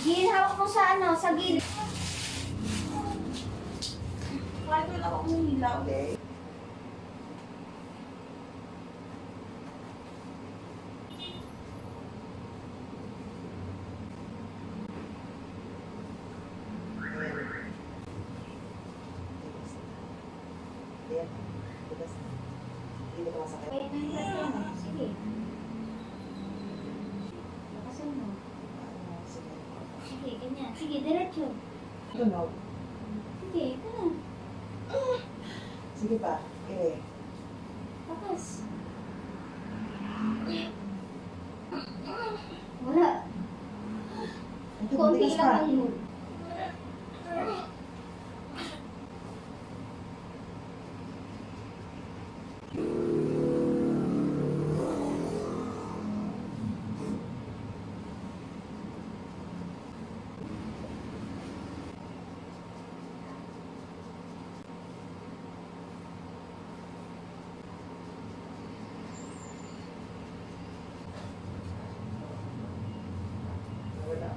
Gin, hawak mo sa ano, sa gilid. Kahit wala akong hilaw. Okay. Ayan. Tigas. Hindi ka masakit. Wait, nahihirap. Sige. Lakasan mo. Sige. Sige, ganyan. Sige, diretso. Tunog. Sige, ito na. Sige pa. Okay. Lakas. Wala. Ito, Konti matigas lang pa. ang yun. Wala.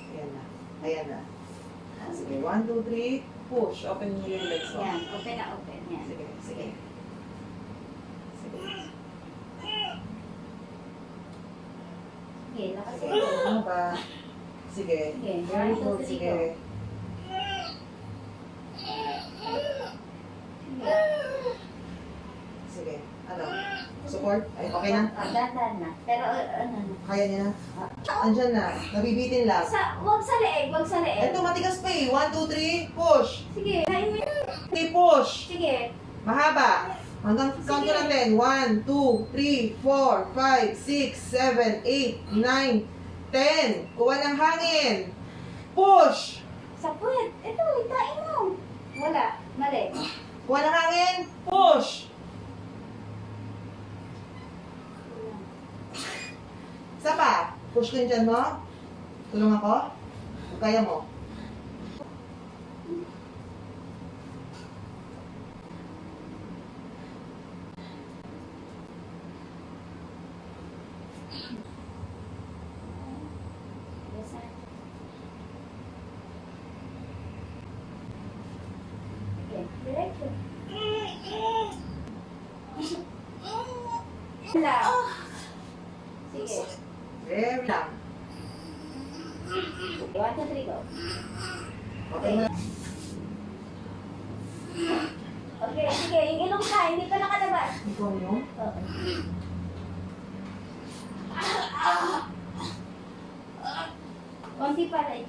Ayan na. Ayan na. Sige. 1, 2, 3. Push. Open mo yung legs mo. Yan, open na open. Yan. Sige. Sige. Sige. Sige, lakasan Sige. mo. Ano ba? Sige. Sige, Very 1, 2, 3, good. Sige. go. Sige. Ano? Support? Ay, okay na? Dahan na. Pero ano na. Kaya niya na? Andyan na. Nabibitin lang. Wag sa leeg, wag sa leeg. Ito, matigas pa eh. 1, 2, 3. Push. Sige, kain mo yun. Okay, push. Sige. Mahaba. Hanggang count ko natin. 1, 2, 3, 4, 5, 6, 7, 8, 9, 10. Kuha ng hangin. Push. Sa puwet. Ito, itain mo. Wala. Mali. Kuha ng hangin. Push. Isa pa. Push ko yung dyan mo. Tulong ako. Kung kaya mo. Yes, sir. Sige, diretso. Wala. Sige. Very lang. 1, 2, 3, go. Okay mo na. Okay, sige. Yung ilong ka, hindi pa nakalabas. Ikaw yung. Oo. Konti pa, Reg.